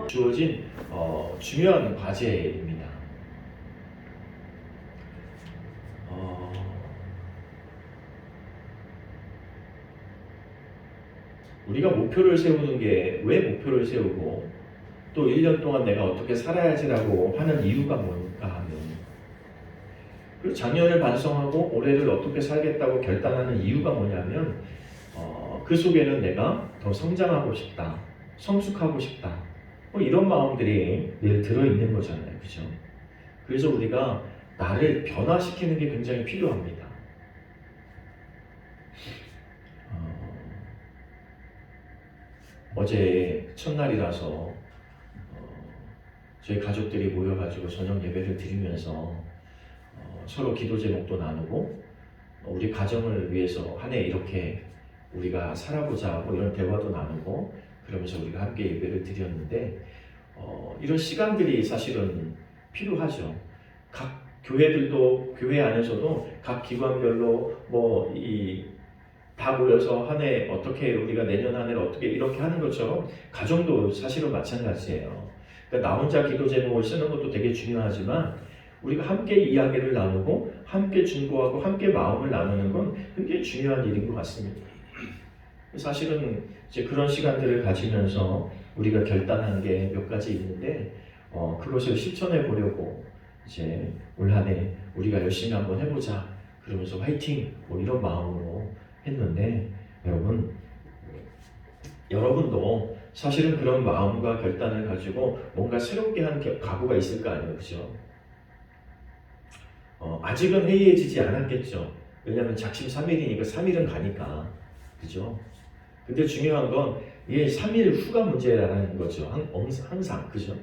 주어진 중요한 과제입니다. 우리가 목표를 세우는 게 왜 목표를 세우고 또 1년 동안 내가 어떻게 살아야지라고 하는 이유가 뭘까 하면, 그리고 작년을 반성하고 올해를 어떻게 살겠다고 결단하는 이유가 뭐냐면 그 속에는 내가 더 성장하고 싶다, 성숙하고 싶다, 뭐 이런 마음들이 늘 들어있는 거잖아요. 그죠? 그래서 우리가 나를 변화시키는 게 굉장히 필요합니다. 어제 첫날이라서 저희 가족들이 모여가지고 저녁 예배를 드리면서 서로 기도 제목도 나누고 우리 가정을 위해서 한 해 이렇게 우리가 살아보자 뭐 이런 대화도 나누고 그러면서 우리가 함께 예배를 드렸는데 이런 시간들이 사실은 필요하죠. 각 교회들도 교회 안에서도 각 기관별로 다 모여서 한 해 어떻게 우리가 내년 한 해를 어떻게 이렇게 하는 것처럼 가정도 사실은 마찬가지예요. 그러니까 나 혼자 기도 제목을 쓰는 것도 되게 중요하지만 우리가 함께 이야기를 나누고 함께 중보하고 함께 마음을 나누는 건 굉장히 중요한 일인 것 같습니다. 사실은 이제 그런 시간들을 가지면서 우리가 결단한 게 몇 가지 있는데 그것을 실천해 보려고 이제 올 한 해 우리가 열심히 한번 해보자 그러면서 화이팅 뭐 이런 마음으로 했는데 여러분도 사실은 그런 마음과 결단을 가지고 뭔가 새롭게 하는 각오가 있을 거 아니에요. 그죠? 아직은 해이해지지 않았겠죠. 왜냐하면 작심 3일이니까 3일은 가니까. 그죠? 근데 중요한 건 이게 3일 후가 문제라는 거죠. 항상. 그죠?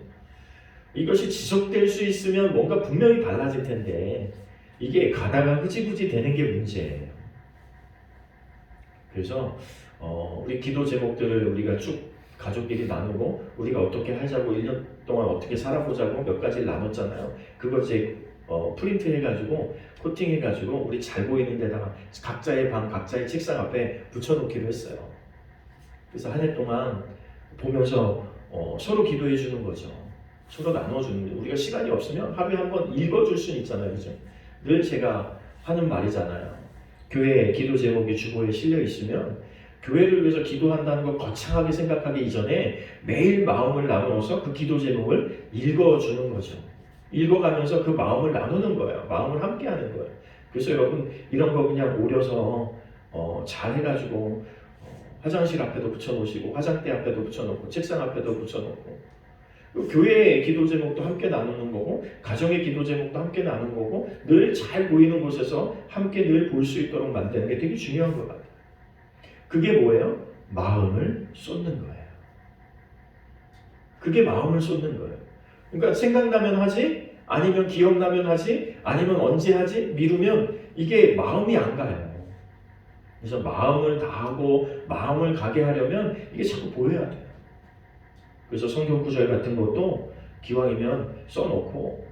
이것이 지속될 수 있으면 뭔가 분명히 달라질 텐데 이게 가다가 흐지부지 되는 게 문제예요. 그래서 우리 기도 제목들을 우리가 쭉 가족끼리 나누고 우리가 어떻게 하자고 1년 동안 어떻게 살아보자고 몇 가지를 나눴잖아요. 그걸 이제 프린트 해가지고 코팅 해가지고 우리 잘 보이는 데다가 각자의 방 각자의 책상 앞에 붙여놓기로 했어요. 그래서 한 해 동안 보면서 서로 기도해 주는 거죠. 서로 나눠주는 거죠. 우리가 시간이 없으면 하루에 한 번 읽어줄 수는 있잖아요. 그죠? 늘 제가 하는 말이잖아요. 교회 기도 제목이 주보에 실려 있으면 교회를 위해서 기도한다는 걸 거창하게 생각하기 이전에 매일 마음을 나누어서 그 기도 제목을 읽어주는 거죠. 읽어가면서 그 마음을 나누는 거예요. 마음을 함께 하는 거예요. 그래서 여러분 이런 거 그냥 오려서 잘 해가지고 화장실 앞에도 붙여놓으시고 화장대 앞에도 붙여놓고 책상 앞에도 붙여놓고 교회의 기도 제목도 함께 나누는 거고 가정의 기도 제목도 함께 나누는 거고 늘 잘 보이는 곳에서 함께 늘 볼 수 있도록 만드는 게 되게 중요한 것 같아요. 그게 뭐예요? 마음을 쏟는 거예요. 그게 마음을 쏟는 거예요. 그러니까 생각나면 하지, 아니면 기억나면 하지, 아니면 언제 하지, 미루면 이게 마음이 안 가요. 그래서 마음을 다하고 마음을 가게 하려면 이게 자꾸 보여야 돼요. 그래서 성경 구절 같은 것도 기왕이면 써놓고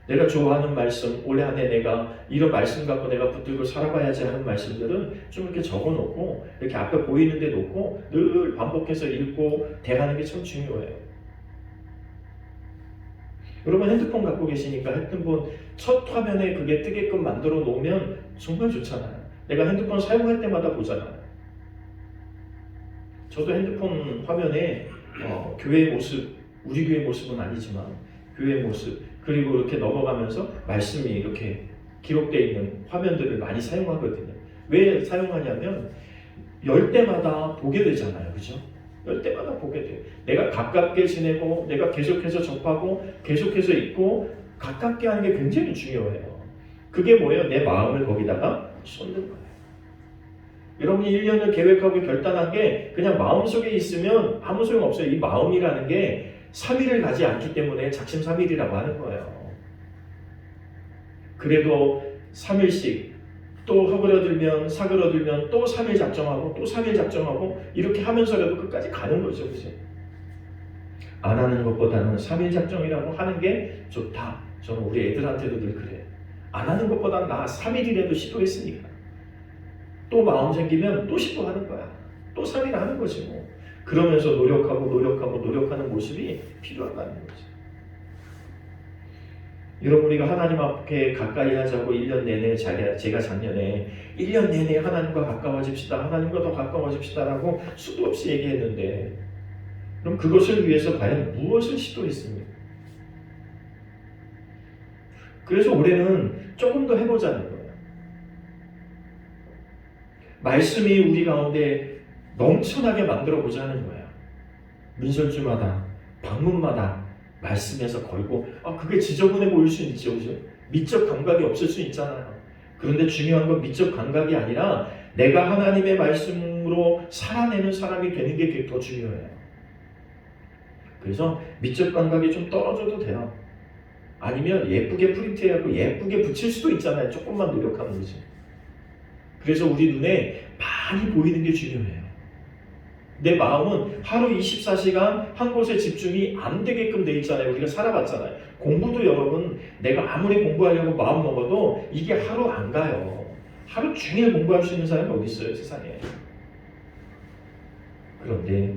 내가 좋아하는 말씀, 올해 안에 내가 이런 말씀 갖고 내가 붙들고 살아가야지 하는 말씀들은 좀 이렇게 적어놓고 이렇게 앞에 보이는 데 놓고 늘 반복해서 읽고 대하는 게 참 중요해요. 여러분 핸드폰 갖고 계시니까 핸드폰 첫 화면에 그게 뜨게끔 만들어 놓으면 정말 좋잖아요. 내가 핸드폰 사용할 때마다 보잖아요. 저도 핸드폰 화면에 교회의 모습, 우리 교회 모습은 아니지만 교회의 모습, 그리고 이렇게 넘어가면서 말씀이 이렇게 기록되어 있는 화면들을 많이 사용하거든요. 왜 사용하냐면 열 때마다 보게 되잖아요. 그죠? 열 때마다 보게 돼요. 내가 가깝게 지내고 내가 계속해서 접하고 계속해서 있고 가깝게 하는 게 굉장히 중요해요. 그게 뭐예요? 내 마음을 거기다가 쏟는 거예요. 여러분이 1년을 계획하고 결단한 게 그냥 마음속에 있으면 아무 소용없어요. 이 마음이라는 게 3일을 가지 않기 때문에 작심 3일이라고 하는 거예요. 그래도 3일씩 또 허그러들면 사그러들면 또 3일 작정하고 또 3일 작정하고 이렇게 하면서라도 끝까지 가는 거죠. 그죠? 안 하는 것보다는 3일 작정이라고 하는 게 좋다. 저는 우리 애들한테도 늘 그래요. 안 하는 것보다는 나 3일이라도 시도했으니까 또 마음 생기면 또 시도하는 거야. 또 살이를 하는 거지 뭐. 그러면서 노력하는 모습이 필요하다는 거지. 여러분, 우리가 하나님 앞에 가까이 하자고 1년 내내 제가 작년에 1년 내내 하나님과 가까워집시다, 하나님과 더 가까워집시다라고 수도 없이 얘기했는데, 그럼 그것을 위해서 과연 무엇을 시도했습니까? 그래서 올해는 조금 더 해보자는 거예요. 말씀이 우리 가운데 넘쳐나게 만들어 보자는 거예요. 민설주마다, 방문마다 말씀에서 걸고, 그게 지저분해 보일 수 있죠, 그죠? 미적 감각이 없을 수 있잖아요. 그런데 중요한 건 미적 감각이 아니라 내가 하나님의 말씀으로 살아내는 사람이 되는 게 더 중요해요. 그래서 미적 감각이 좀 떨어져도 돼요. 아니면 예쁘게 프린트하고 예쁘게 붙일 수도 있잖아요. 조금만 노력하면 되지. 그래서 우리 눈에 많이 보이는 게 중요해요. 내 마음은 하루 24시간 한 곳에 집중이 안 되게끔 돼 있잖아요. 우리가 살아봤잖아요. 공부도 여러분, 내가 아무리 공부하려고 마음 먹어도 이게 하루 안 가요. 하루 종일 공부할 수 있는 사람이 어디 있어요, 세상에. 그런데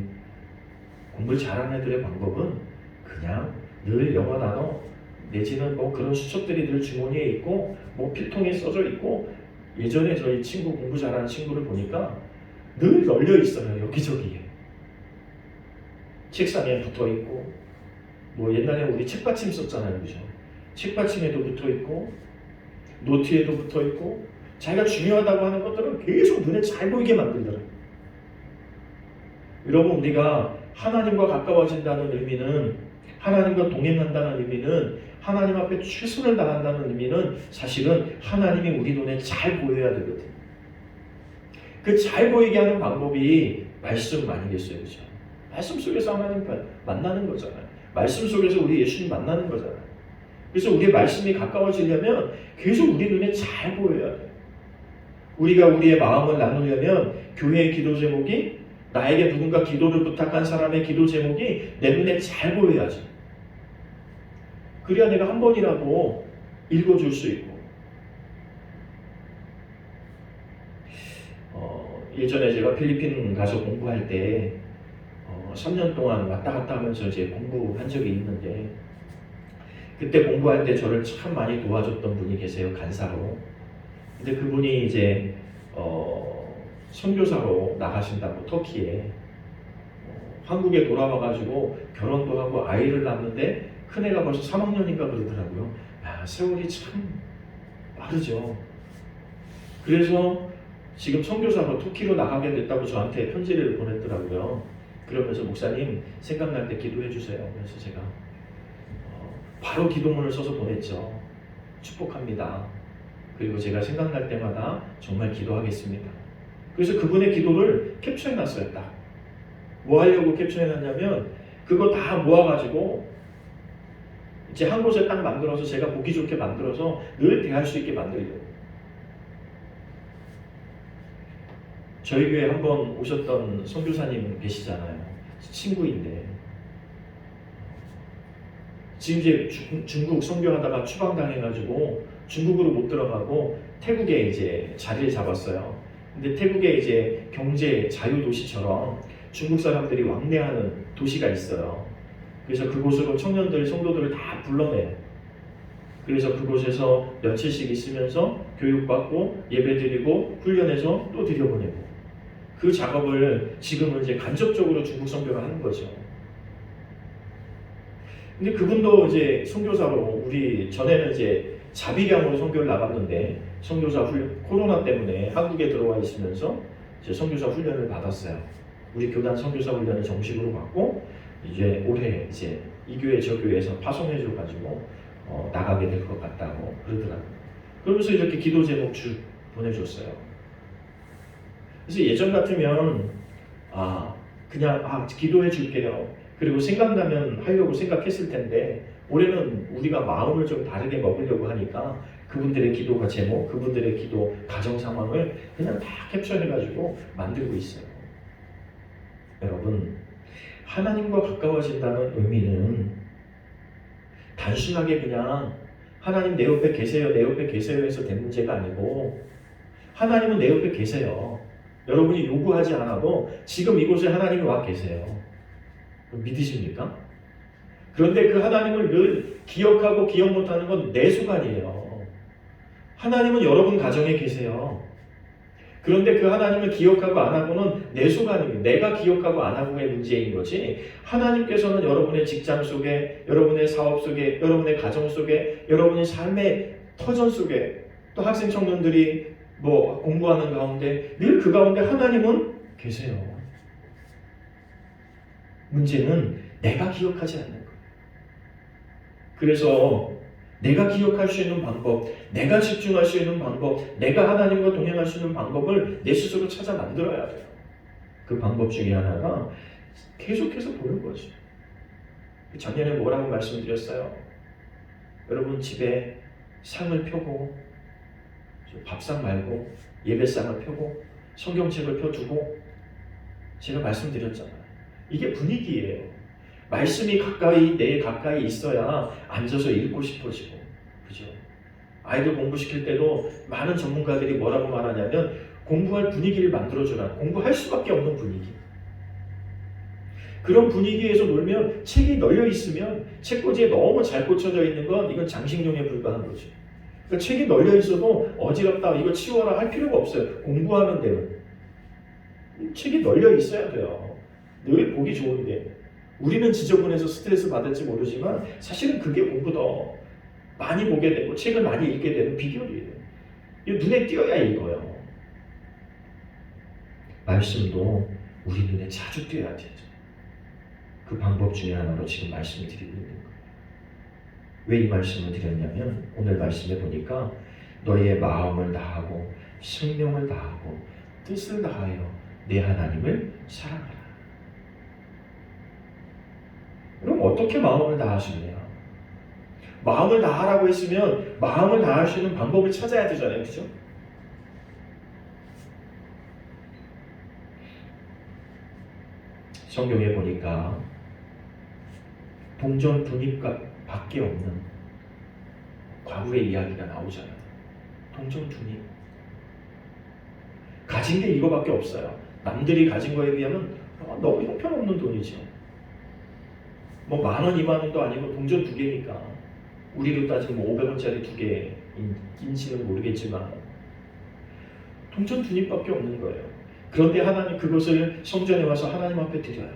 공부를 잘하는 애들의 방법은 그냥 늘 영어 단어 내지는 뭐 그런 수첩들이 늘 주머니에 있고 뭐 필통에 써져 있고, 예전에 저희 친구, 공부 잘하는 친구를 보니까 늘 널려 있어요. 여기저기에. 책상에 붙어 있고, 뭐 옛날에 우리 책받침 썼잖아요. 그죠? 책받침에도 붙어 있고, 노트에도 붙어 있고, 자기가 중요하다고 하는 것들은 계속 눈에 잘 보이게 만들더라고요. 여러분, 우리가 하나님과 가까워진다는 의미는, 하나님과 동행한다는 의미는, 하나님 앞에 최선을 다한다는 의미는 사실은 하나님이 우리 눈에 잘 보여야 되거든요. 그 잘 보이게 하는 방법이 말씀 아니겠어요? 그죠? 말씀 속에서 하나님 만나는 거잖아요. 말씀 속에서 우리 예수님 만나는 거잖아요. 그래서 우리의 말씀이 가까워지려면 계속 우리 눈에 잘 보여야 돼요. 우리가 우리의 마음을 나누려면 교회의 기도 제목이, 나에게 누군가 기도를 부탁한 사람의 기도 제목이 내 눈에 잘 보여야지. 그래야 내가 한 번이라도 읽어줄 수 있고. 예전에 제가 필리핀 가서 공부할 때 3년 동안 왔다 갔다 하면서 이제 공부한 적이 있는데, 그때 공부할 때 저를 참 많이 도와줬던 분이 계세요, 간사로. 근데 그분이 이제 선교사로 나가신다고 터키에, 한국에 돌아와가지고 결혼도 하고 아이를 낳았는데 큰애가 벌써 3학년인가 그러더라고요. 세월이 참 빠르죠. 그래서 지금 선교사로 터키로 나가게 됐다고 저한테 편지를 보냈더라고요. 그러면서 목사님 생각날 때 기도해 주세요. 그래서 제가 바로 기도문을 써서 보냈죠. 축복합니다. 그리고 제가 생각날 때마다 정말 기도하겠습니다. 그래서 그분의 기도를 캡처해 놨어요. 딱. 뭐 하려고 캡처해 놨냐면, 그거 다 모아가지고 이제 한 곳에 딱 만들어서 제가 보기 좋게 만들어서 늘 대할 수 있게 만들려고. 저희 교회 한번 오셨던 선교사님 계시잖아요. 친구인데 지금 이제 중국 선교하다가 추방당해가지고 중국으로 못 들어가고 태국에 이제 자리를 잡았어요. 근데 태국에 이제 경제 자유 도시처럼 중국 사람들이 왕래하는 도시가 있어요. 그래서 그곳으로 청년들, 성도들을 다 불러내요. 그래서 그곳에서 며칠씩 있으면서 교육받고 예배드리고 훈련해서 또 들여보내고, 그 작업을 지금은 이제 간접적으로 중국 선교를 하는 거죠. 근데 그분도 이제 선교사로, 우리 전에는 이제 자비량으로 선교를 나갔는데 선교사 훈련, 코로나 때문에 한국에 들어와 있으면서 이제 선교사 훈련을 받았어요. 우리 교단 선교사 훈련을 정식으로 받고 이제 올해 이제 이 교회 저 교회에서 파송해줘 가지고 나가게 될 것 같다고 그러더라고요. 그러면서 이렇게 기도 제목 보내줬어요. 그래서 예전 같으면 그냥 기도해 줄게요. 그리고 생각나면 하려고 생각했을 텐데, 올해는 우리가 마음을 좀 다르게 먹으려고 하니까 그분들의 기도가 제목, 그분들의 기도 가정 상황을 그냥 다 캡처해가지고 만들고 있어요. 여러분, 하나님과 가까워진다는 의미는 단순하게 그냥 하나님 내 옆에 계세요, 내 옆에 계세요 해서 된 문제가 아니고, 하나님은 내 옆에 계세요. 여러분이 요구하지 않아도 지금 이곳에 하나님이 와 계세요. 믿으십니까? 그런데 그 하나님을 늘 기억하고 기억 못하는 건 내 주관이에요. 하나님은 여러분 가정에 계세요. 그런데 그 하나님을 기억하고 안 하고는 내 주관이에요. 내가 기억하고 안 하고의 문제인 거지. 하나님께서는 여러분의 직장 속에, 여러분의 사업 속에, 여러분의 가정 속에, 여러분의 삶의 터전 속에, 또 학생 청년들이 공부하는 가운데 늘 그 가운데 하나님은 계세요. 문제는 내가 기억하지 않는 거예요. 그래서 내가 기억할 수 있는 방법, 내가 집중할 수 있는 방법, 내가 하나님과 동행할 수 있는 방법을 내 스스로 찾아 만들어야 돼요. 그 방법 중에 하나가 계속해서 보는 거죠. 작년에 뭐라고 말씀드렸어요? 여러분 집에 상을 펴고 밥상 말고 예배상을 펴고 성경책을 펴두고 제가 말씀드렸잖아요. 이게 분위기예요. 말씀이 내 가까이 있어야 앉아서 읽고 싶어지고, 그죠? 아이들 공부시킬 때도 많은 전문가들이 뭐라고 말하냐면 공부할 분위기를 만들어줘라. 공부할 수밖에 없는 분위기. 그런 분위기에서 놀면 책이 널려 있으면 책꽂이에 너무 잘 꽂혀져 있는 건 이건 장식용에 불과한 거죠. 그러니까 책이 널려 있어도 어지럽다, 이거 치워라 할 필요가 없어요. 공부하는 데는. 책이 널려 있어야 돼요. 늘 보기 좋은데. 우리는 지저분해서 스트레스 받을지 모르지만 사실은 그게 공부 더 많이 보게 되고 책을 많이 읽게 되는 비결이에요. 눈에 띄어야 읽어요. 말씀도 우리 눈에 자주 띄어야 되죠. 그 방법 중에 하나로 지금 말씀을 드리고 있는 거예요. 왜 이 말씀을 드렸냐면 오늘 말씀에 보니까 너희의 마음을 다하고 생명을 다하고 뜻을 다하여 내 하나님을 사랑하라. 그럼 어떻게 마음을 다하시느냐? 마음을 다하라고 했으면 마음을 다할 수 있는 방법을 찾아야 되잖아요. 그죠? 성경에 보니까 동전 분입밖에 없는 과부의 이야기가 나오잖아요. 동전 분입. 가진 게 이거밖에 없어요. 남들이 가진 거에 비하면 너무 형편없는 돈이죠. 10,000원, 20,000원도 아니고 동전 2개니까 우리로 따지면 500원짜리 2개인지는 모르겠지만 동전 2입밖에 없는 거예요. 그런데 하나님 그것을 성전에 와서 하나님 앞에 드려요.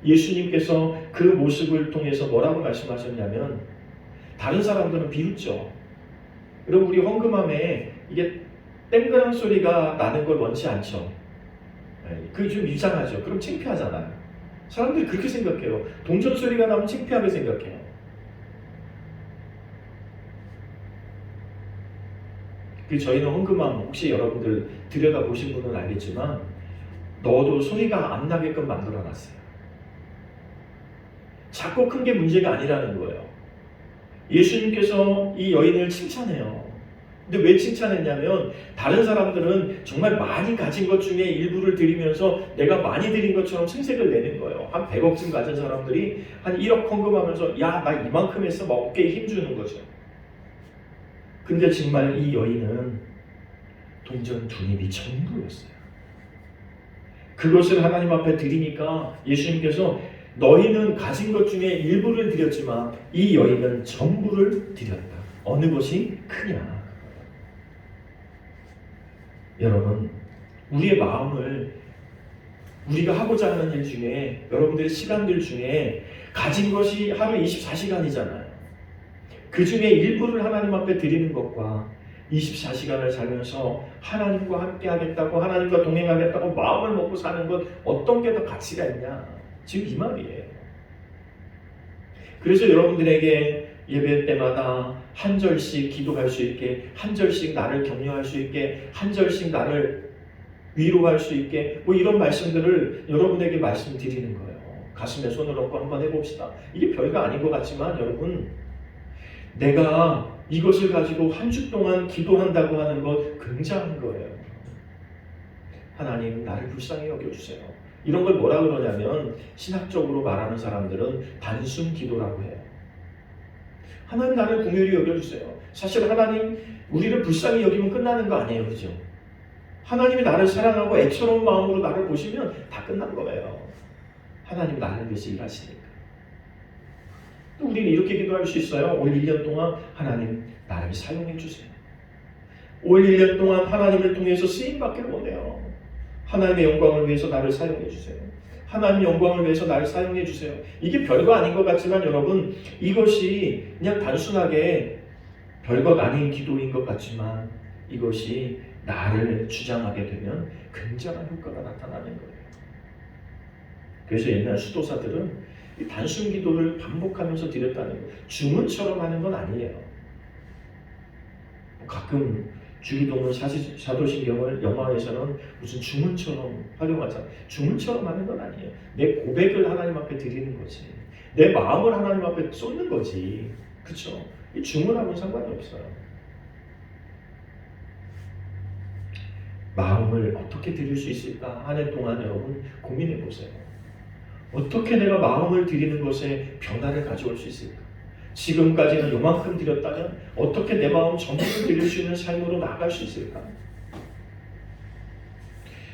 예수님께서 그 모습을 통해서 뭐라고 말씀하셨냐면 다른 사람들은 비웃죠. 여러분 우리 헌금함에 이게 땡그랑 소리가 나는 걸 원치 않죠. 그게 좀 이상하죠. 그럼 창피하잖아요. 사람들이 그렇게 생각해요. 동전 소리가 나면 창피하게 생각해요. 저희는 헌금함 혹시 여러분들 들여다보신 분은 알겠지만 넣어도 소리가 안 나게끔 만들어놨어요. 작고 큰 게 문제가 아니라는 거예요. 예수님께서 이 여인을 칭찬해요. 근데 왜 칭찬했냐면 다른 사람들은 정말 많이 가진 것 중에 일부를 드리면서 내가 많이 드린 것처럼 생색을 내는 거예요. 한 100억쯤 가진 사람들이 한 1억 헌금하면서 야, 나 이만큼 했어 막 어깨에 힘주는 거죠. 근데 정말 이 여인은 동전 2입이 전부였어요. 그것을 하나님 앞에 드리니까 예수님께서 너희는 가진 것 중에 일부를 드렸지만 이 여인은 전부를 드렸다. 어느 것이 크냐? 여러분, 우리의 마음을 우리가 하고자 하는 일 중에 여러분들의 시간들 중에 가진 것이 하루 24시간이잖아요. 그 중에 일부를 하나님 앞에 드리는 것과 24시간을 살면서 하나님과 함께 하겠다고 하나님과 동행하겠다고 마음을 먹고 사는 것 어떤 게 더 가치가 있냐? 지금 이 말이에요. 그래서 여러분들에게 예배 때마다 한 절씩 기도할 수 있게, 한 절씩 나를 격려할 수 있게, 한 절씩 나를 위로할 수 있게 이런 말씀들을 여러분에게 말씀드리는 거예요. 가슴에 손을 얹고 한번 해봅시다. 이게 별거 아닌 것 같지만 여러분, 내가 이것을 가지고 한 주 동안 기도한다고 하는 것 굉장한 거예요. 하나님 나를 불쌍히 여겨주세요. 이런 걸 뭐라 그러냐면 신학적으로 말하는 사람들은 단순 기도라고 해요. 하나님 나를 긍휼히 여겨주세요. 사실 하나님 우리를 불쌍히 여기면 끝나는 거 아니에요. 그죠? 하나님이 나를 사랑하고 애처로운 마음으로 나를 보시면 다 끝난 거예요. 하나님 나를 위해서 일하시니까. 또 우리는 이렇게 기도할 수 있어요. 올 1년 동안 하나님 나를 사용해 주세요. 올 1년 동안 하나님을 통해서 쓰임받기를 원해요. 하나님의 영광을 위해서 나를 사용해 주세요. 하나님 영광을 위해서 나를 사용해 주세요. 이게 별거 아닌 것 같지만 여러분, 이것이 그냥 단순하게 별것 아닌 기도인 것 같지만 이것이 나를 주장하게 되면 굉장한 효과가 나타나는 거예요. 그래서 옛날 수도사들은 이 단순 기도를 반복하면서 드렸다는 거예요. 주문처럼 하는 건 아니에요. 가끔 주기도문 사도신경을 영화에서는 무슨 주문처럼 활용하잖아요. 주문처럼 하는 건 아니에요. 내 고백을 하나님 앞에 드리는 거지. 내 마음을 하나님 앞에 쏟는 거지. 그렇죠? 이 주문하고는 상관이 없어요. 마음을 어떻게 드릴 수 있을까? 한 해 동안 여러분 고민해 보세요. 어떻게 내가 마음을 드리는 것에 변화를 가져올 수 있을까? 지금까지는 요만큼 드렸다면 어떻게 내 마음 전부를 드릴 수 있는 삶으로 나아갈 수 있을까?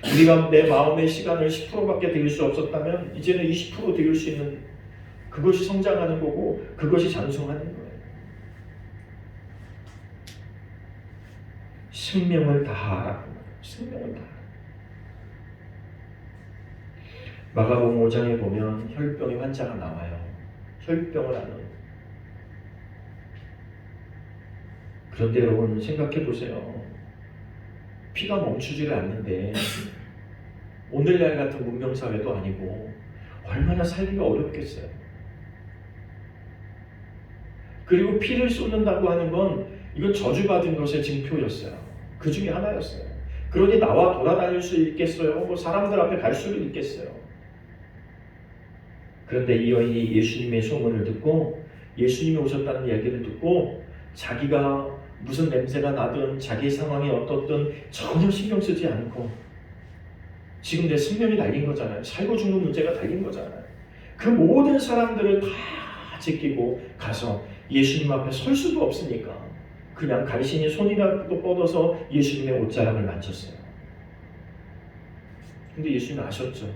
우리가 내 마음의 시간을 10%밖에 드릴 수 없었다면 이제는 20% 드릴 수 있는, 그것이 성장하는 거고 그것이 장성하는 거예요. 생명을 다하라고 말해요. 생명을 다하라. 마가복음 5장에 보면 혈병의 환자가 나와요. 혈병을 앓는. 그런데 여러분 생각해 보세요. 피가 멈추지를 않는데 오늘날 같은 문명사회도 아니고 얼마나 살기가 어렵겠어요. 그리고 피를 쏟는다고 하는 건 이건 저주받은 것의 징표였어요. 그 중에 하나였어요. 그러니 나와 돌아다닐 수 있겠어요? 뭐 사람들 앞에 갈 수는 있겠어요. 그런데 이 여인이 예수님의 소문을 듣고 예수님이 오셨다는 얘기를 듣고 자기가 무슨 냄새가 나든 자기의 상황이 어떻든 전혀 신경 쓰지 않고, 지금 내 생명이 달린 거잖아요. 살고 죽는 문제가 달린 거잖아요. 그 모든 사람들을 다 제끼고 가서 예수님 앞에 설 수도 없으니까 그냥 간신히 손이라도 뻗어서 예수님의 옷자락을 만졌어요. 근데 예수님은 아셨죠.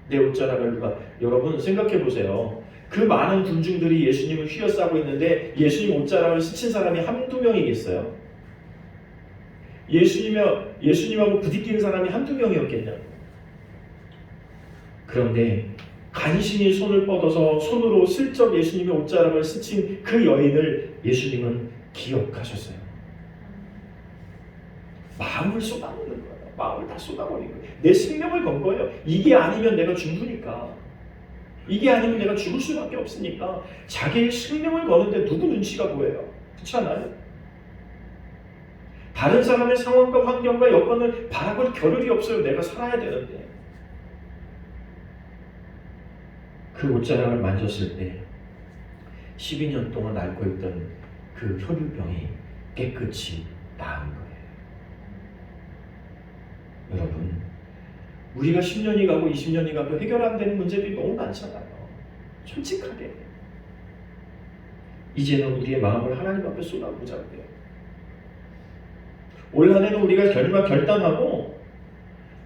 내 옷자락을 누가, 여러분 생각해 보세요. 그 많은 군중들이 예수님을 휘어싸고 있는데 예수님 옷자락을 스친 사람이 한두 명이겠어요? 예수님하고 부딪히는 사람이 한두 명이었겠냐고. 그런데 간신히 손을 뻗어서 손으로 슬쩍 예수님의 옷자락을 스친 그 여인을 예수님은 기억하셨어요. 마음을 쏟아붓는 거예요. 마음을 다 쏟아버린 거예요. 내 생명을 건 거예요. 이게 아니면 내가 죽으니까. 이게 아니면 내가 죽을 수밖에 없으니까 자기의 생명을 거는데 누구 눈치가 보여요? 그렇지 않아요? 다른 사람의 상황과 환경과 여건을 바라볼 겨를이 없어요. 내가 살아야 되는데. 그 옷자락을 만졌을 때 12년 동안 앓고 있던 그 혈유병이 깨끗이 나은 거예요. 여러분, 우리가 10년이 가고 20년이 가도 해결 안 되는 문제들이 너무 많잖아요. 솔직하게. 이제는 우리의 마음을 하나님 앞에 쏟아보자고요. 올 한 해는 우리가 결단하고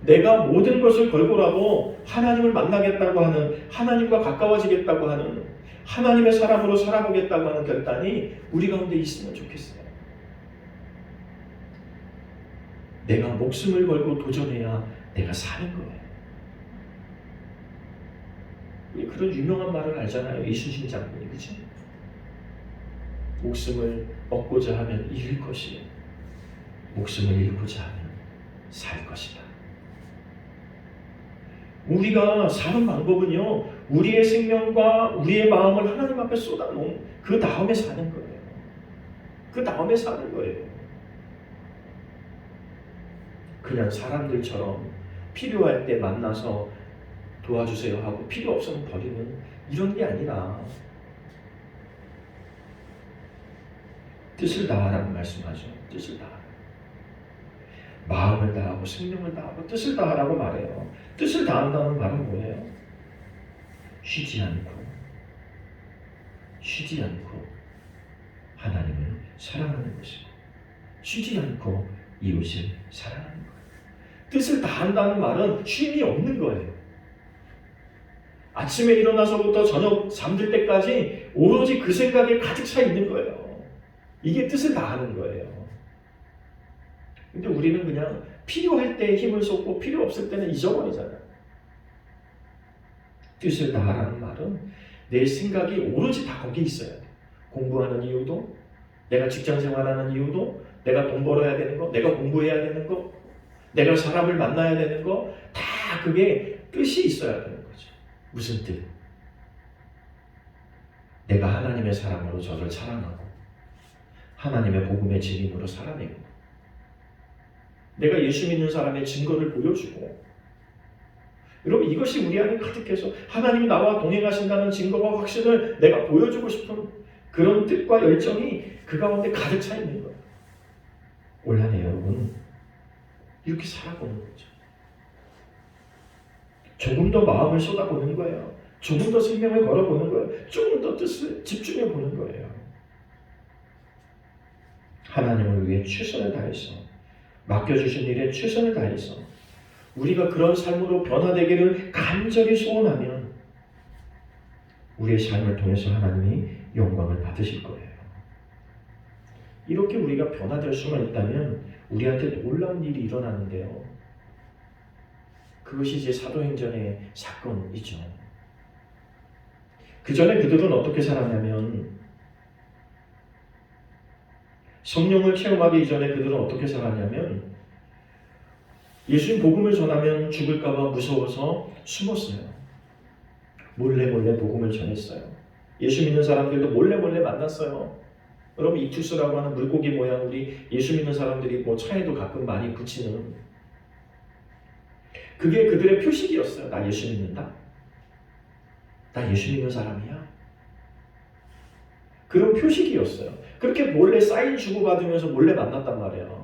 내가 모든 것을 걸고라도 하나님을 만나겠다고 하는, 하나님과 가까워지겠다고 하는, 하나님의 사람으로 살아보겠다고 하는 결단이 우리 가운데 있으면 좋겠어요. 내가 목숨을 걸고 도전해야 내가 사는 거예요. 우리 그런 유명한 말을 알잖아요. 이순신 장군이, 그치? 목숨을 얻고자 하면 잃을 것이요, 목숨을 잃고자 하면 살 것이다. 우리가 사는 방법은요, 우리의 생명과 우리의 마음을 하나님 앞에 쏟아놓은 그 다음에 사는 거예요. 그 다음에 사는 거예요. 그냥 사람들처럼 필요할 때 만나서 도와주세요 하고 필요 없으면 버리는 이런 게 아니라 뜻을 다하라고 말씀하죠. 뜻을 다하라. 마음을 다하고 생명을 다하고 뜻을 다하라고 말해요. 뜻을 다한다는 말은 뭐예요? 쉬지 않고 하나님을 사랑하는 것이고 쉬지 않고 이웃을 사랑하는 거예요. 뜻을 다한다는 말은 쉼이 없는 거예요. 아침에 일어나서부터 저녁 잠들 때까지 오로지 그 생각에 가득 차 있는 거예요. 이게 뜻을 다하는 거예요. 근데 우리는 그냥 필요할 때 힘을 쏟고 필요 없을 때는 잊어버리잖아요. 뜻을 다하라는 말은 내 생각이 오로지 다 거기 있어야 돼. 공부하는 이유도, 내가 직장 생활하는 이유도, 내가 돈 벌어야 되는 거, 내가 공부해야 되는 거, 내가 사람을 만나야 되는 거, 다 그게 뜻이 있어야 되는 거죠. 무슨 뜻? 내가 하나님의 사람으로 저를 사랑하고 하나님의 복음의 증인으로 살아내고 내가 예수 믿는 사람의 증거를 보여주고 여러분 이것이 우리 안에 가득해서 하나님이 나와 동행하신다는 증거와 확신을 내가 보여주고 싶은 그런 뜻과 열정이 그 가운데 가득 차 있는 거예요. 올 한 해 여러분 이렇게 살아보는 거죠. 조금 더 마음을 쏟아보는 거예요. 조금 더 생명을 걸어보는 거예요. 조금 더 뜻을 집중해 보는 거예요. 하나님을 위해 최선을 다해서 맡겨주신 일에 최선을 다해서 우리가 그런 삶으로 변화되기를 간절히 소원하면 우리의 삶을 통해서 하나님이 영광을 받으실 거예요. 이렇게 우리가 변화될 수만 있다면 우리한테 놀라운 일이 일어나는데요. 그것이 이제 사도행전의 사건이죠. 그 전에 그들은 어떻게 살았냐면 성령을 체험하기 이전에 그들은 어떻게 살았냐면 예수님 복음을 전하면 죽을까봐 무서워서 숨었어요. 몰래 복음을 전했어요. 예수 믿는 사람들도 몰래 만났어요. 여러분 이투스라고 하는 물고기 모양 우리 예수 믿는 사람들이 뭐 차에도 가끔 많이 붙이는 그게 그들의 표식이었어요. 나 예수 믿는다. 나 예수 믿는 사람이야. 그런 표식이었어요. 그렇게 몰래 사인 주고받으면서 몰래 만났단 말이에요.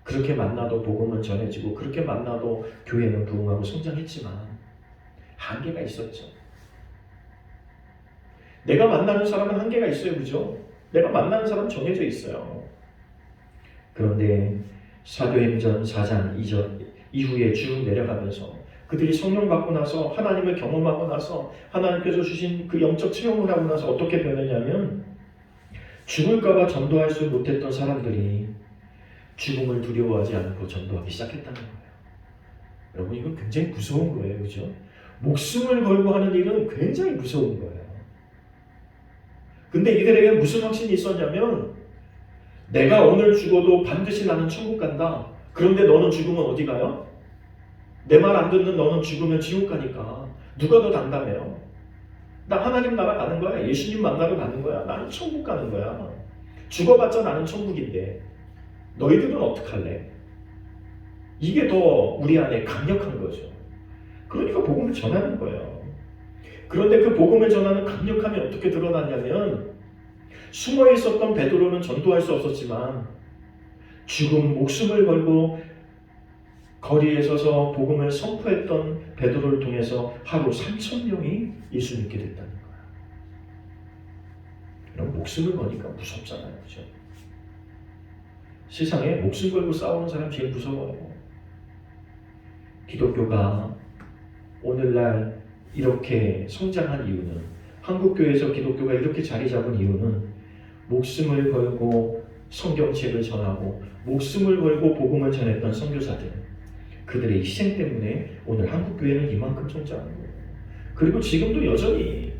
그렇게 만나도 복음은 전해지고 그렇게 만나도 교회는 부흥하고 성장했지만 한계가 있었죠. 내가 만나는 사람은 한계가 있어요. 그죠? 내가 만나는 사람은 정해져 있어요. 그런데 사도행전 4장 2절 이후에 쭉 내려가면서 그들이 성령 받고 나서 하나님을 경험하고 나서 하나님께서 주신 그 영적 체험을 하고 나서 어떻게 변했냐면 죽을까봐 전도할 수 못했던 사람들이 죽음을 두려워하지 않고 전도하기 시작했다는 거예요. 여러분 이건 굉장히 무서운 거예요. 그죠? 목숨을 걸고 하는 일은 굉장히 무서운 거예요. 근데 이들에게 무슨 확신이 있었냐면 내가 오늘 죽어도 반드시 나는 천국 간다. 그런데 너는 죽으면 어디 가요? 내 말 안 듣는 너는 죽으면 지옥 가니까 누가 더 단단해요? 나 하나님 나라 가는 거야. 예수님 만나러 가는 거야. 나는 천국 가는 거야. 죽어봤자 나는 천국인데 너희들은 어떡할래? 이게 더 우리 안에 강력한 거죠. 그러니까 복음을 전하는 거예요. 그런데 그 복음을 전하는 강력함이 어떻게 드러났냐면 숨어 있었던 베드로는 전도할 수 없었지만 죽음 목숨을 걸고 거리에 서서 복음을 선포했던 베드로를 통해서 하루 3,000명이 예수 믿게 됐다는 거예요. 이런 목숨을 거니까 무섭잖아요. 그렇죠? 세상에 목숨 걸고 싸우는 사람 제일 무서워요. 기독교가 오늘날 이렇게 성장한 이유는 한국교회에서 기독교가 이렇게 자리 잡은 이유는 목숨을 걸고 성경책을 전하고 목숨을 걸고 복음을 전했던 선교사들 그들의 희생 때문에 오늘 한국교회는 이만큼 성장한 거예요. 그리고 지금도 여전히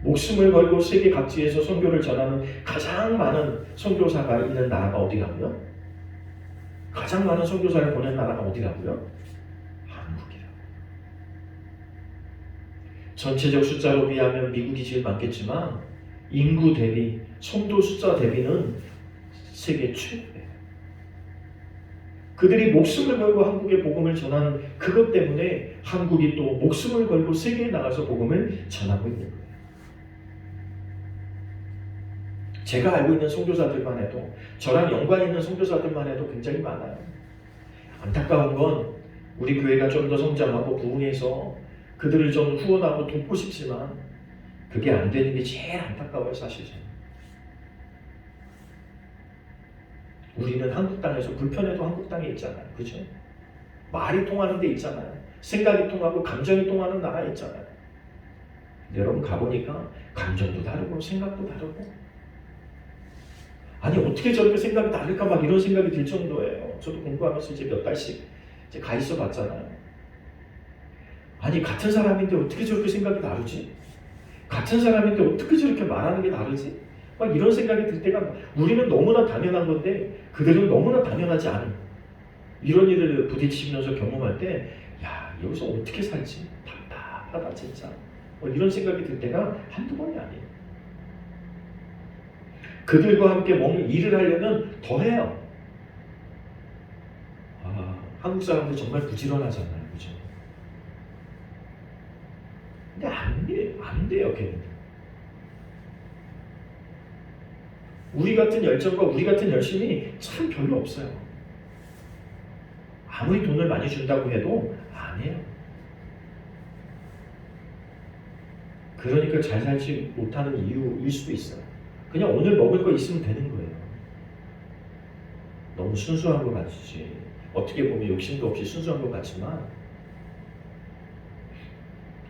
목숨을 걸고 세계 각지에서 선교를 전하는 가장 많은 선교사가 있는 나라가 어디라고요? 가장 많은 선교사를 보낸 나라가 어디라고요? 한국이라고요. 전체적 숫자로 비하면 미국이 제일 많겠지만 인구 대비, 성도 숫자 대비는 세계 최고예요. 그들이 목숨을 걸고 한국에 복음을 전한 그것 때문에 한국이 또 목숨을 걸고 세계에 나가서 복음을 전하고 있는 거예요. 제가 알고 있는 선교사들만 해도 저랑 연관 있는 선교사들만 해도 굉장히 많아요. 안타까운 건 우리 교회가 좀 더 성장하고 부흥해서 그들을 좀 후원하고 돕고 싶지만 그게 안 되는 게 제일 안타까워요. 사실 저는. 우리는 한국 땅에서 불편해도 한국 땅에 있잖아요. 그죠? 말이 통하는 데 있잖아요. 생각이 통하고 감정이 통하는 나라에 있잖아요. 여러분 가보니까 감정도 다르고 생각도 다르고, 아니 어떻게 저렇게 생각이 다를까 막 이런 생각이 들 정도예요. 저도 공부하면서 이제 몇 달씩 이제 가 있어 봤잖아요. 아니 같은 사람인데 어떻게 저렇게 생각이 다르지? 같은 사람인데 어떻게 저렇게 말하는 게 다르지? 막 이런 생각이 들 때가, 우리는 너무나 당연한 건데 그들은 너무나 당연하지 않은 이런 일을 부딪히면서 경험할 때, 야 여기서 어떻게 살지? 답답하다 진짜. 이런 생각이 들 때가 한두 번이 아니에요. 그들과 함께 뭔가 일을 하려면 더 해요. 한국 사람들 정말 부지런하잖아요. 그죠? 근데 안 돼요, 걔는. 우리 같은 열정과 우리 같은 열심이 참 별로 없어요. 아무리 돈을 많이 준다고 해도 안 해요. 그러니까 잘 살지 못하는 이유일 수도 있어요. 그냥 오늘 먹을 거 있으면 되는 거예요. 너무 순수한 것 같지. 어떻게 보면 욕심도 없이 순수한 것 같지만,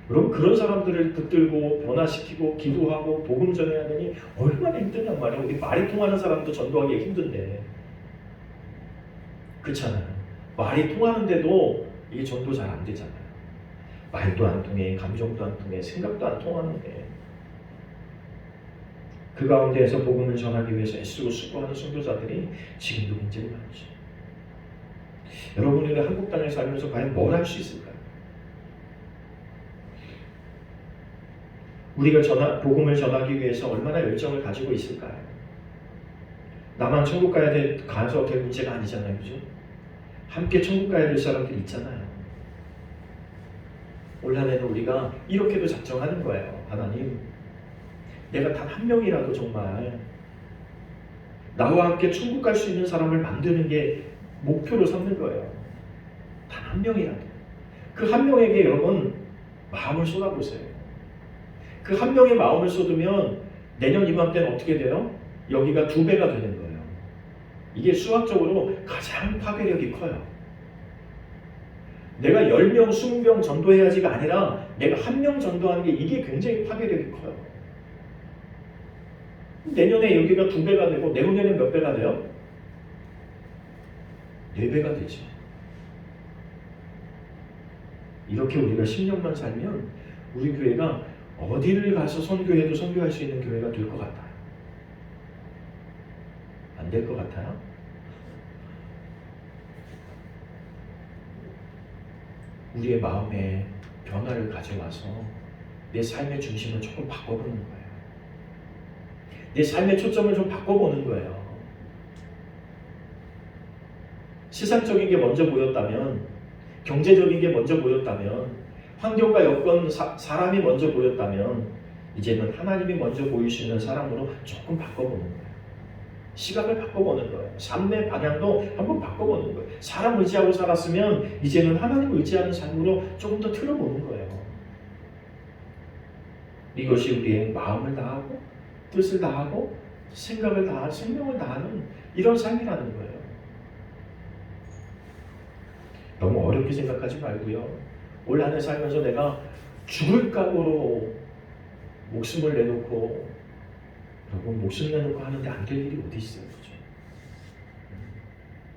여러분 그런 사람들을 붙들고 변화시키고 기도하고 복음 전해야 되니 얼마나 힘드냔 말이에요. 우리 말이 통하는 사람도 전도하기 힘든데, 그렇잖아요. 말이 통하는데도 이게 전도 잘 안 되잖아요. 말도 안 통해, 감정도 안 통해, 생각도 안 통하는데, 그 가운데에서 복음을 전하기 위해서 애쓰고 수고하는 선교사들이 지금도 굉장히 많죠. 여러분이 한국 땅에 살면서 과연 뭘 할 수 있을까요? 우리가 복음을 전하기 위해서 얼마나 열정을 가지고 있을까요? 나만 천국 가서 될 문제가 아니잖아요. 그죠? 함께 천국 가야 될 사람들이 있잖아요. 올 한 해는 우리가 이렇게도 작정하는 거예요. 하나님, 내가 단 한 명이라도 정말 나와 함께 천국 갈 수 있는 사람을 만드는 게 목표로 삼는 거예요. 단 한 명이라도. 그 한 명에게 여러분 마음을 쏟아보세요. 그 한 명의 마음을 쏟으면 내년 이맘때는 어떻게 돼요? 여기가 2배가 되는 거예요. 이게 수학적으로 가장 파괴력이 커요. 내가 10명, 20명 전도해야지가 아니라 내가 1명 전도하는 게 이게 굉장히 파괴력이 커요. 내년에 여기가 2배가 되고 내후년에 몇 배가 돼요? 4배가 되죠. 이렇게 우리가 10년만 살면 우리 교회가 어디를 가서 선교해도 선교할 수 있는 교회가 될 것 같아요. 안 될 것 같아요? 우리의 마음에 변화를 가져와서 내 삶의 중심을 조금 바꿔보는 거예요. 내 삶의 초점을 좀 바꿔보는 거예요. 세상적인 게 먼저 보였다면, 경제적인 게 먼저 보였다면, 환경과 여건, 사람이 먼저 보였다면, 이제는 하나님이 먼저 보일 수 있는 사람으로 조금 바꿔보는 거예요. 시각을 바꿔보는 거예요. 삶의 방향도 한번 바꿔보는 거예요. 사람 의지하고 살았으면 이제는 하나님 의지하는 삶으로 조금 더 틀어보는 거예요. 이것이 우리의 마음을 다하고 뜻을 다하고 생각을 다하고 생명을 다하는 이런 삶이라는 거예요. 너무 어렵게 생각하지 말고요. 올 한 해 살면서 내가 죽을 각오로 목숨을 내놓고, 여러분 목숨 내놓고 하는데 안 될 일이 어디 있어요. 그죠?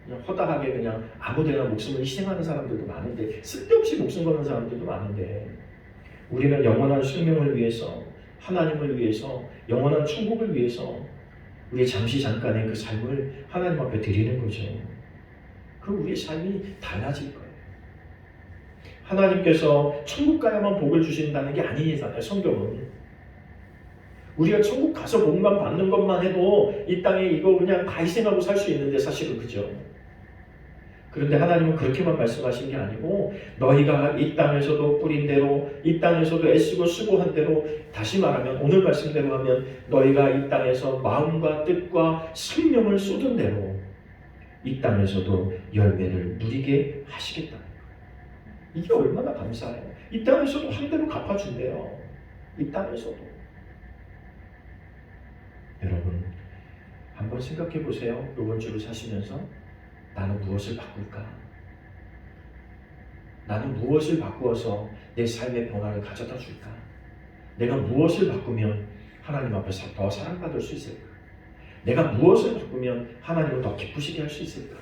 그냥 허다하게 그냥 아무데나 목숨을 희생하는 사람들도 많은데, 쓸데없이 목숨 거는 사람들도 많은데, 우리는 영원한 생명을 위해서, 하나님을 위해서, 영원한 천국을 위해서 우리 잠시 잠깐의 그 삶을 하나님 앞에 드리는 거죠. 그럼 우리의 삶이 달라질 거예요. 하나님께서 천국 가야만 복을 주신다는 게 아니잖아요. 성경은. 우리가 천국 가서 복만 받는 것만 해도 이 땅에 이거 그냥 다 희생하고 살 수 있는데 사실은 그죠. 그런데 하나님은 그렇게만 말씀하신 게 아니고, 너희가 이 땅에서도 뿌린 대로, 이 땅에서도 애쓰고 수고한 대로, 다시 말하면 오늘 말씀대로 하면 너희가 이 땅에서 마음과 뜻과 생명을 쏟은 대로 이 땅에서도 열매를 누리게 하시겠다는 거예요. 이게 얼마나 감사해요. 이 땅에서도 한 대로 갚아준대요. 이 땅에서도. 여러분, 한번 생각해 보세요. 이번 주를 사시면서 나는 무엇을 바꿀까? 나는 무엇을 바꾸어서 내 삶의 변화를 가져다 줄까? 내가 무엇을 바꾸면 하나님 앞에서 더 사랑받을 수 있을까? 내가 무엇을 바꾸면 하나님을 더 기쁘시게 할 수 있을까?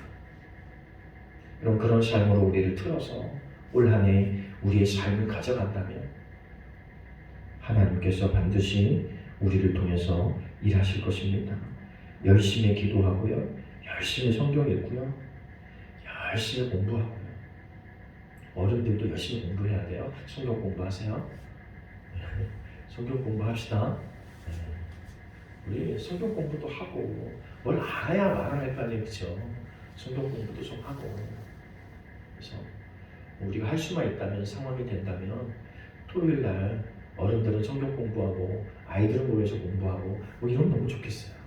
그런 삶으로 우리를 틀어서 올 한 해 우리의 삶을 가져간다면 하나님께서 반드시 우리를 통해서 일하실 것입니다. 열심히 기도하고요. 열심히 성경 읽고요. 열심히 공부하고요. 어른들도 열심히 공부해야 돼요. 성경 공부하세요. 성경 공부합시다. 우리 성경 공부도 하고 뭘 알아야 말을 헷갈려 그죠? 성경 공부도 좀 하고 그래서 우리가 할 수만 있다면 상황이 된다면 토요일 날 어른들은 성경 공부하고 아이들은 모여서 공부하고 뭐 이러면 너무 좋겠어요.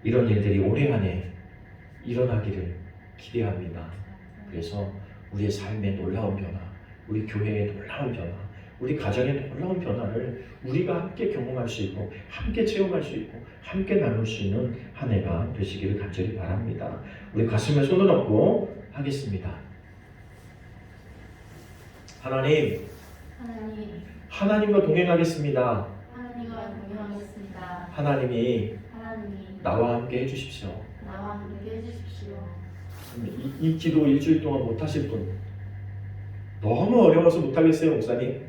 이런 일들이 올해 안에 일어나기를 기대합니다. 그래서 우리의 삶의 놀라운 변화, 우리 교회의 놀라운 변화, 우리 가정의 놀라운 변화를 우리가 함께 경험할 수 있고 함께 체험할 수 있고 함께 나눌 수 있는 한 해가 되시기를 간절히 바랍니다. 우리 가슴에 손을 얹고 하겠습니다. 하나님과 동행하겠습니다. 하나님이 나와 함께 해주십시오. 이 기도 일주일 동안 못하실 분 너무 어려워서 못하겠어요 목사님?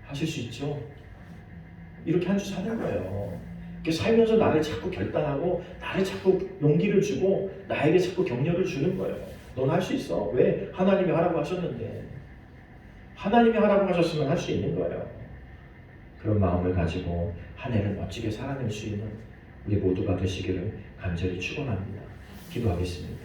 하실 수 있죠? 이렇게 한 주 사는 거예요. 이렇게 살면서 나를 자꾸 결단하고 나를 자꾸 용기를 주고 나에게 자꾸 격려를 주는 거예요. 넌 할 수 있어. 왜? 하나님이 하라고 하셨는데. 하나님이 하라고 하셨으면 할 수 있는 거예요. 그런 마음을 가지고 한 해를 멋지게 살아낼 수 있는 우리 모두가 되시기를 간절히 축원합니다. 기도하겠습니다.